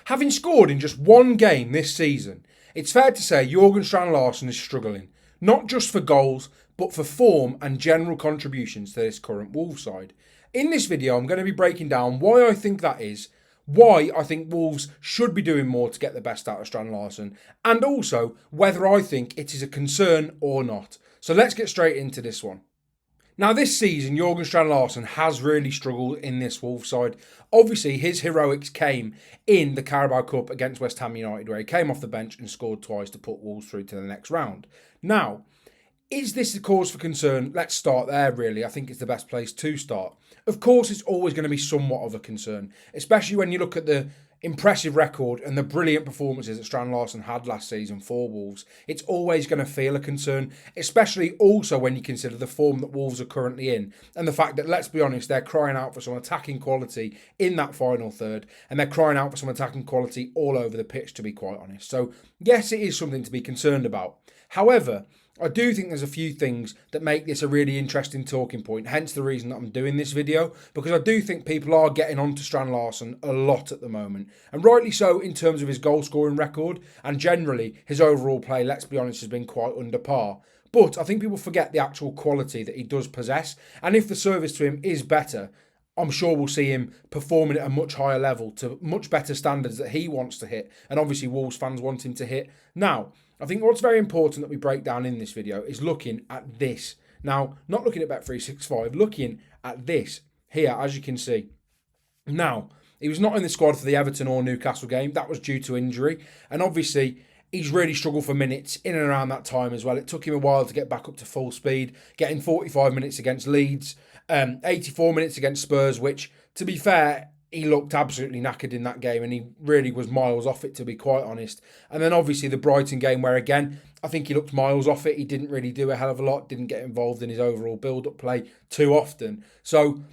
Having scored in just one game this season, it's fair to say Jorgen Strand Larsen is struggling, not just for goals, but for form and general contributions to this current Wolves side. In this video, I'm going to be breaking down why I think that is, why I think Wolves should be doing more to get the best out of Strand Larsen, and also whether I think it is a concern or not. So let's get straight into this one. Now this season, Jorgen Strand Larsen has really struggled in this Wolves side. Obviously, his heroics came in the Carabao Cup against West Ham United, where he came off the bench and scored twice to put Wolves through to the next round. Now, is this a cause for concern? Let's start there, really. I think it's the best place to start. Of course, it's always going to be somewhat of a concern, especially when you look at the impressive record and the brilliant performances that Strand Larsen had last season for Wolves. It's always going to feel a concern, especially also when you consider the form that Wolves are currently in and the fact that, let's be honest, they're crying out for some attacking quality in that final third, and they're crying out for some attacking quality all over the pitch, to be quite honest. So yes, it is something to be concerned about. However, I do think there's a few things that make this a really interesting talking point, hence the reason that I'm doing this video, because I do think people are getting on to Strand Larsen a lot at the moment, and rightly so in terms of his goal scoring record, and generally his overall play, let's be honest, has been quite under par. But I think people forget the actual quality that he does possess, and if the service to him is better, I'm sure we'll see him performing at a much higher level to much better standards that he wants to hit, and obviously Wolves fans want him to hit. Now, I think what's very important that we break down in this video is looking at this. Now, not looking at Bet365, looking at this here, as you can see. Now, he was not in the squad for the Everton or Newcastle game. That was due to injury. And obviously, he's really struggled for minutes in and around that time as well. It took him a while to get back up to full speed, getting 45 minutes against Leeds, 84 minutes against Spurs, which, to be fair, he looked absolutely knackered in that game and he really was miles off it, to be quite honest. And then obviously the Brighton game where, again, I think he looked miles off it. He didn't really do a hell of a lot, didn't get involved in his overall build-up play too often. So,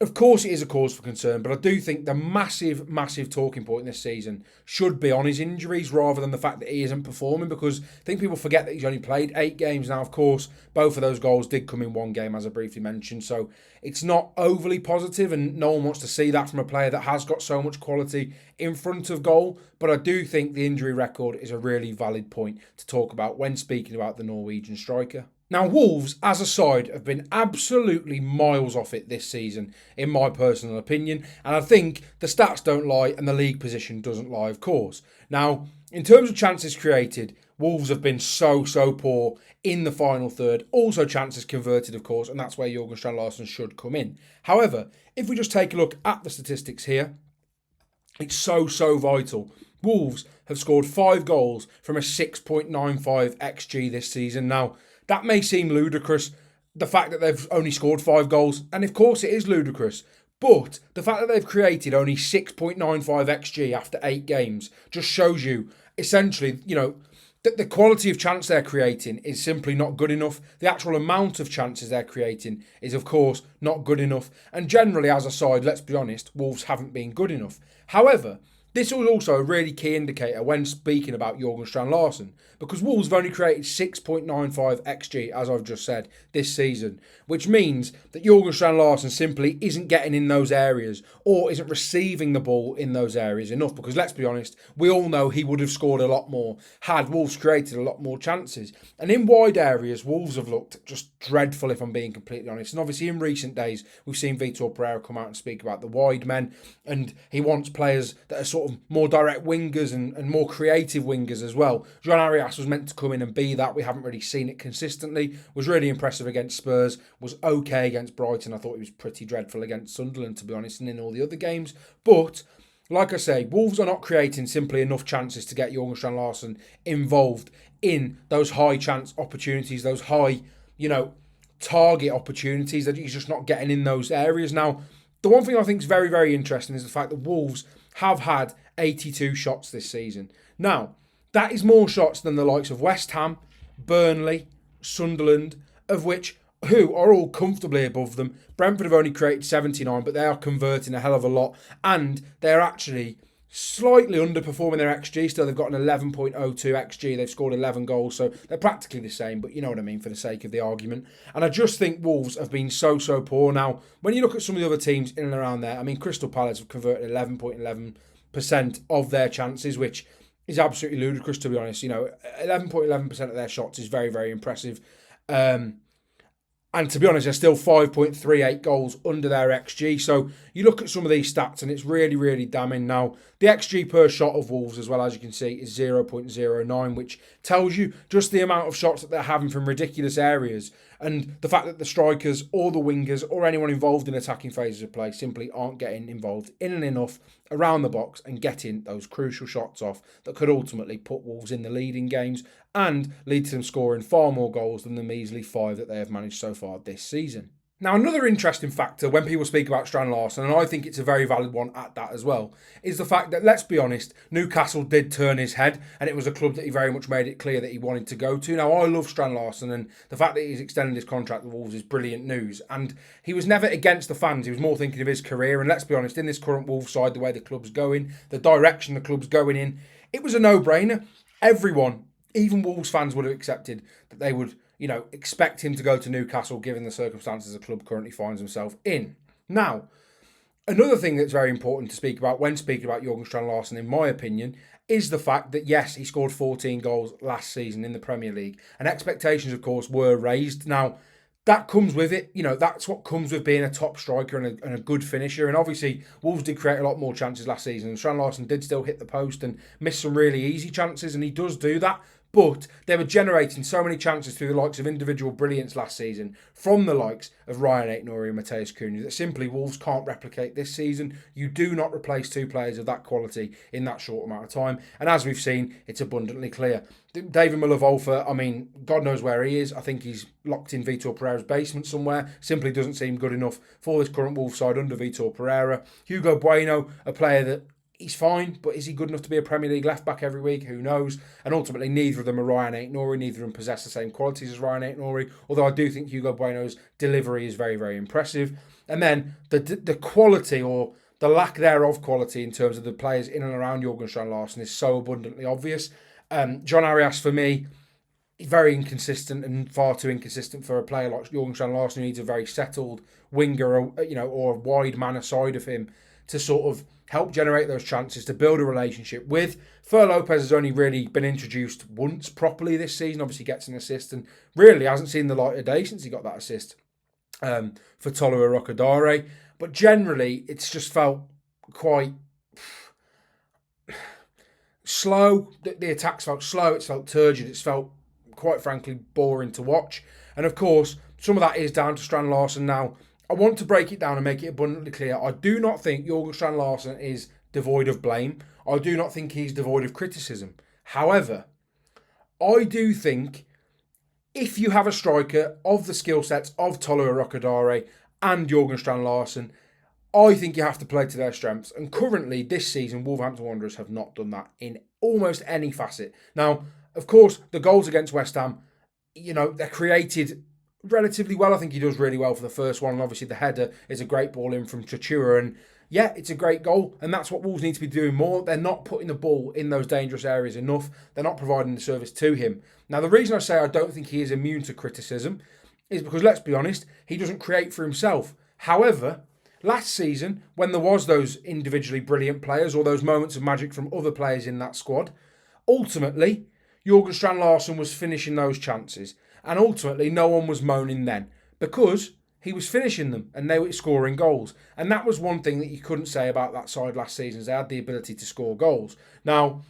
of course, it is a cause for concern, but I do think the massive, massive talking point in this season should be on his injuries rather than the fact that he isn't performing, because I think people forget that he's only played 8 games now. Of course, both of those goals did come in one game, as I briefly mentioned, so it's not overly positive, and no one wants to see that from a player that has got so much quality in front of goal, but I do think the injury record is a really valid point to talk about when speaking about the Norwegian striker. Now, Wolves, as a side, have been absolutely miles off it this season, in my personal opinion. And I think the stats don't lie and the league position doesn't lie, of course. Now, in terms of chances created, Wolves have been so poor in the final third. Also chances converted, of course, and that's where Jorgen Strand Larsen should come in. However, if we just take a look at the statistics here, it's so vital. Wolves have scored 5 goals from a 6.95 XG this season. Now, that may seem ludicrous, the fact that they've only scored 5 goals, and of course it is ludicrous, but the fact that they've created only 6.95 XG after 8 games just shows you, essentially, that the quality of chance they're creating is simply not good enough. The actual amount of chances they're creating is, of course, not good enough, and generally, as a side, let's be honest, Wolves haven't been good enough. However, this was also a really key indicator when speaking about Jorgen Strand Larsen, because Wolves have only created 6.95 XG, as I've just said, this season, which means that Jorgen Strand Larsen simply isn't getting in those areas or isn't receiving the ball in those areas enough, because let's be honest, we all know he would have scored a lot more had Wolves created a lot more chances. And in wide areas, Wolves have looked just dreadful, if I'm being completely honest. And obviously in recent days, we've seen Vitor Pereira come out and speak about the wide men, and he wants players that are sort of more direct wingers and more creative wingers as well. Jean Arias was meant to come in and be that. We haven't really seen it consistently. Was really impressive against Spurs. Was okay against Brighton. I thought he was pretty dreadful against Sunderland, to be honest, and in all the other games. But, like I say, Wolves are not creating simply enough chances to get Jorgen Strand Larsen involved in those high chance opportunities, those high, target opportunities, that he's just not getting in those areas. Now, the one thing I think is very interesting is the fact that Wolves have had 82 shots this season. Now, that is more shots than the likes of West Ham, Burnley, Sunderland, who are all comfortably above them. Brentford have only created 79, but they are converting a hell of a lot, and they're actually slightly underperforming their XG still. They've got an 11.02 XG. They've scored 11 goals, so they're practically the same, but you know what I mean, for the sake of the argument. And I just think Wolves have been so poor. Now, when you look at some of the other teams in and around there, I mean, Crystal Palace have converted 11.11 of their chances, which is absolutely ludicrous, to be honest. 11.11% of their shots is very, very impressive. And to be honest, they're still 5.38 goals under their XG. So you look at some of these stats and it's really, really damning. Now, the XG per shot of Wolves, as well as you can see, is 0.09, which tells you just the amount of shots that they're having from ridiculous areas. And the fact that the strikers or the wingers or anyone involved in attacking phases of play simply aren't getting involved in and enough around the box and getting those crucial shots off that could ultimately put Wolves in the lead in games and lead to them scoring far more goals than the measly 5 that they have managed so far this season. Now, another interesting factor when people speak about Strand Larsen, and I think it's a very valid one at that as well, is the fact that, let's be honest, Newcastle did turn his head, and it was a club that he very much made it clear that he wanted to go to. Now, I love Strand Larsen, and the fact that he's extended his contract with Wolves is brilliant news. And he was never against the fans, he was more thinking of his career. And let's be honest, in this current Wolves side, the way the club's going, the direction the club's going in, it was a no-brainer. Everyone, even Wolves fans, would have accepted that they would expect him to go to Newcastle given the circumstances the club currently finds himself in. Now, another thing that's very important to speak about when speaking about Jorgen Strand Larsen, in my opinion, is the fact that, yes, he scored 14 goals last season in the Premier League. And expectations, of course, were raised. Now, that comes with it. That's what comes with being a top striker and a good finisher. And obviously, Wolves did create a lot more chances last season. And Strand Larsen did still hit the post and miss some really easy chances. And he does do that. But they were generating so many chances through the likes of individual brilliance last season from the likes of Ryan Aït-Nouri and Matheus Cunha that simply Wolves can't replicate this season. You do not replace two players of that quality in that short amount of time. And as we've seen, it's abundantly clear. David Müller-Wölfe, God knows where he is. I think he's locked in Vitor Pereira's basement somewhere. Simply doesn't seem good enough for this current Wolves side under Vitor Pereira. Hugo Bueno, a player that he's fine, but is he good enough to be a Premier League left-back every week? Who knows? And ultimately, neither of them are Ryan Aït-Nouri. Neither of them possess the same qualities as Ryan Aït-Nouri, although I do think Hugo Bueno's delivery is very, very impressive. And then the quality, or the lack thereof quality, in terms of the players in and around Jorgen Strand Larsen is so abundantly obvious. John Arias, for me, is very inconsistent and far too inconsistent for a player like Jorgen Strand Larsen, who needs a very settled winger, or a wide man aside of him to sort of help generate those chances, to build a relationship with. Fer Lopez has only really been introduced once properly this season, obviously gets an assist and really hasn't seen the light of day since he got that assist for Tolu Arokadare. But generally, it's just felt quite slow. The attacks felt slow, it's felt turgid, it's felt, quite frankly, boring to watch. And of course, some of that is down to Strand Larsen. Now, I want to break it down and make it abundantly clear. I do not think Jorgen Strand Larsen is devoid of blame. I do not think he's devoid of criticism. However, I do think if you have a striker of the skill sets of Tolu Arokadare and Jorgen Strand Larsen, I think you have to play to their strengths. And currently, this season, Wolverhampton Wanderers have not done that in almost any facet. Now, of course, the goals against West Ham, they're created relatively well. I think he does really well for the first one. And obviously, the header is a great ball in from Chachua. And yeah, it's a great goal. And that's what Wolves need to be doing more. They're not putting the ball in those dangerous areas enough. They're not providing the service to him. Now, the reason I say I don't think he is immune to criticism is because, let's be honest, he doesn't create for himself. However, last season, when there was those individually brilliant players or those moments of magic from other players in that squad, ultimately, Jorgen Strand Larsen was finishing those chances. And ultimately, no one was moaning then because he was finishing them and they were scoring goals. And that was one thing that you couldn't say about that side last season, is they had the ability to score goals. Now,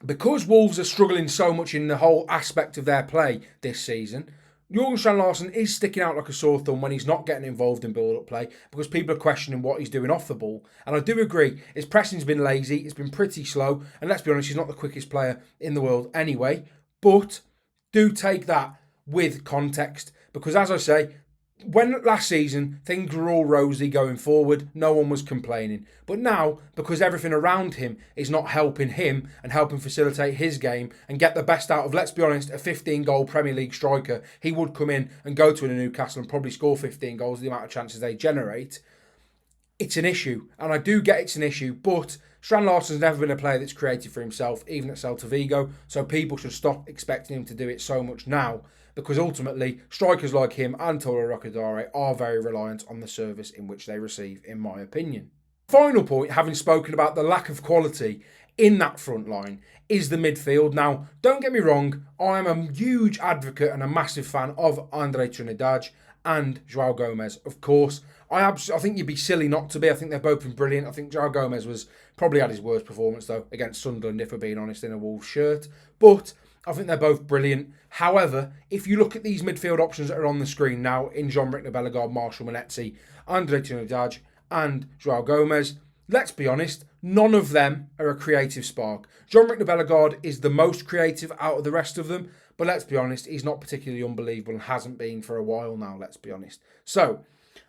because Wolves are struggling so much in the whole aspect of their play this season, Jorgen Strand Larsen is sticking out like a sore thumb when he's not getting involved in build-up play because people are questioning what he's doing off the ball. And I do agree, his pressing's been lazy, it's been pretty slow, and let's be honest, he's not the quickest player in the world anyway. But do take that with context because, as I say, when last season things were all rosy going forward, no one was complaining. But now, because everything around him is not helping him and helping facilitate his game and get the best out of, let's be honest, a 15-goal Premier League striker, he would come in and go to a Newcastle and probably score 15 goals, the amount of chances they generate. It's an issue, and I do get it's an issue, but Strand Larsen's never been a player that's created for himself, even at Celta Vigo, so people should stop expecting him to do it so much now, because ultimately, strikers like him and Tolu Arokadare are very reliant on the service in which they receive, in my opinion. Final point, having spoken about the lack of quality in that front line, is the midfield. Now, don't get me wrong, I am a huge advocate and a massive fan of Andre Trinidad and Joao Gomez, of course. I think you'd be silly not to be. I think they've both been brilliant. I think Joao Gomez was probably had his worst performance, though, against Sunderland, if we're being honest, in a Wolves shirt. But I think they're both brilliant. However, if you look at these midfield options that are on the screen now in Jean-Rick Bellegarde, Marshall Monetzi, Andre Trinidad and Joao Gomez, let's be honest, none of them are a creative spark. Jean-Rick Bellegarde is the most creative out of the rest of them, but let's be honest, he's not particularly unbelievable and hasn't been for a while now, let's be honest. So,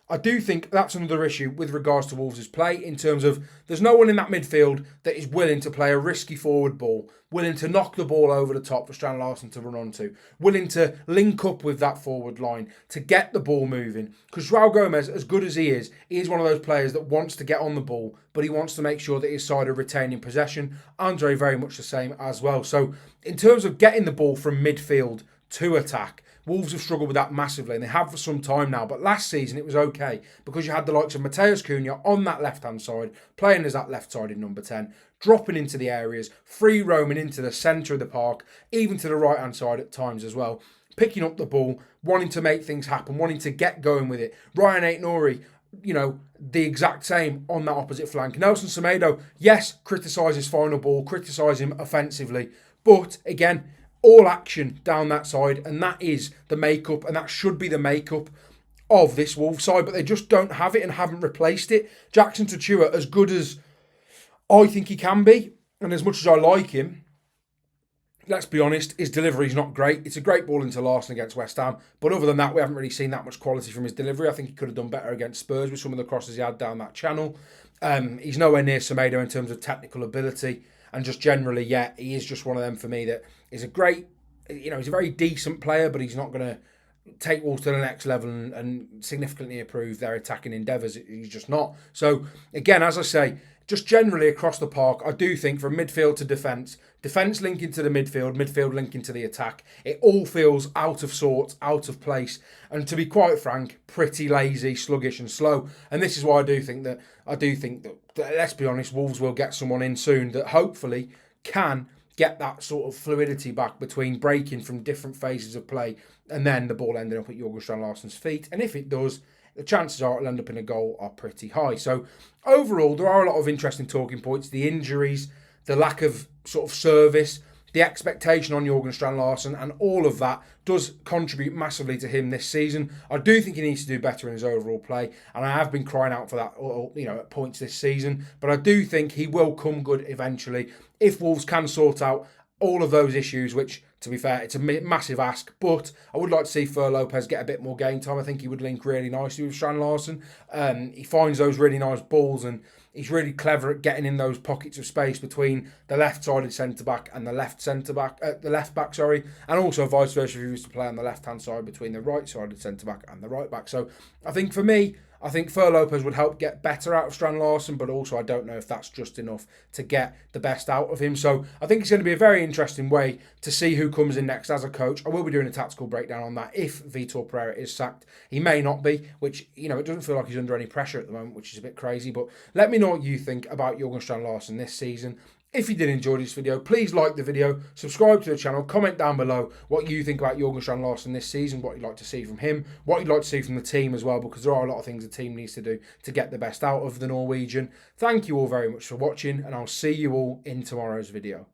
I do think that's another issue with regards to Wolves' play in terms of there's no one in that midfield that is willing to play a risky forward ball, willing to knock the ball over the top for Strand Larsen to run onto, willing to link up with that forward line to get the ball moving. Because Joao Gomez, as good as he is one of those players that wants to get on the ball, but he wants to make sure that his side are retaining possession. Andre very much the same as well. So in terms of getting the ball from midfield to attack, Wolves have struggled with that massively, and they have for some time now. But last season, it was okay because you had the likes of Mateus Cunha on that left-hand side, playing as that left-sided number 10, dropping into the areas, free roaming into the centre of the park, even to the right-hand side at times as well, picking up the ball, wanting to make things happen, wanting to get going with it. Ryan Aït-Nouri, the exact same on that opposite flank. Nelson Semedo, yes, criticise his final ball, criticise him offensively, but again, all action down that side, and that is the makeup, and that should be the makeup of this Wolves side, but they just don't have it and haven't replaced it. Jackson Tuchua, as good as I think he can be, and as much as I like him, let's be honest, his delivery's not great. It's a great ball into Larsen against West Ham, but other than that, we haven't really seen that much quality from his delivery. I think he could have done better against Spurs with some of the crosses he had down that channel. He's nowhere near Semedo in terms of technical ability. And just generally, yeah, he is just one of them for me that is a great, he's a very decent player, but he's not going to take Wolves to the next level and significantly improve their attacking endeavours. He's just not. So, again, as I say, just generally across the park, I do think from midfield to defence linking to the midfield linking to the attack, it all feels out of sorts, out of place, and to be quite frank, pretty lazy, sluggish and slow. And this is why I do think that, let's be honest, Wolves will get someone in soon that hopefully can get that sort of fluidity back between breaking from different phases of play and then the ball ending up at Jorgen Strand Larsen's feet. And if it does, the chances are it'll end up in a goal are pretty high. So overall, there are a lot of interesting talking points. The injuries, the lack of sort of service, the expectation on Jorgen Strand Larsen, and all of that does contribute massively to him this season. I do think he needs to do better in his overall play, and I have been crying out for that, at points this season. But I do think he will come good eventually if Wolves can sort out all of those issues, which, to be fair, it's a massive ask. But I would like to see Fer Lopez get a bit more game time. I think he would link really nicely with Strand Larsen. He finds those really nice balls, and he's really clever at getting in those pockets of space between the left-sided centre-back and the left-back, and also vice versa if he was to play on the left-hand side between the right-sided centre-back and the right-back. So I think for me, I think Fer Lopez would help get better out of Strand Larsen, but also I don't know if that's just enough to get the best out of him. So I think it's going to be a very interesting way to see who comes in next as a coach. I will be doing a tactical breakdown on that if Vitor Pereira is sacked. He may not be, which, it doesn't feel like he's under any pressure at the moment, which is a bit crazy. But let me know what you think about Jorgen Strand Larsen this season. If you did enjoy this video, please like the video, subscribe to the channel, comment down below what you think about Jorgen Strand Larsen this season, what you'd like to see from him, what you'd like to see from the team as well, because there are a lot of things the team needs to do to get the best out of the Norwegian. Thank you all very much for watching, and I'll see you all in tomorrow's video.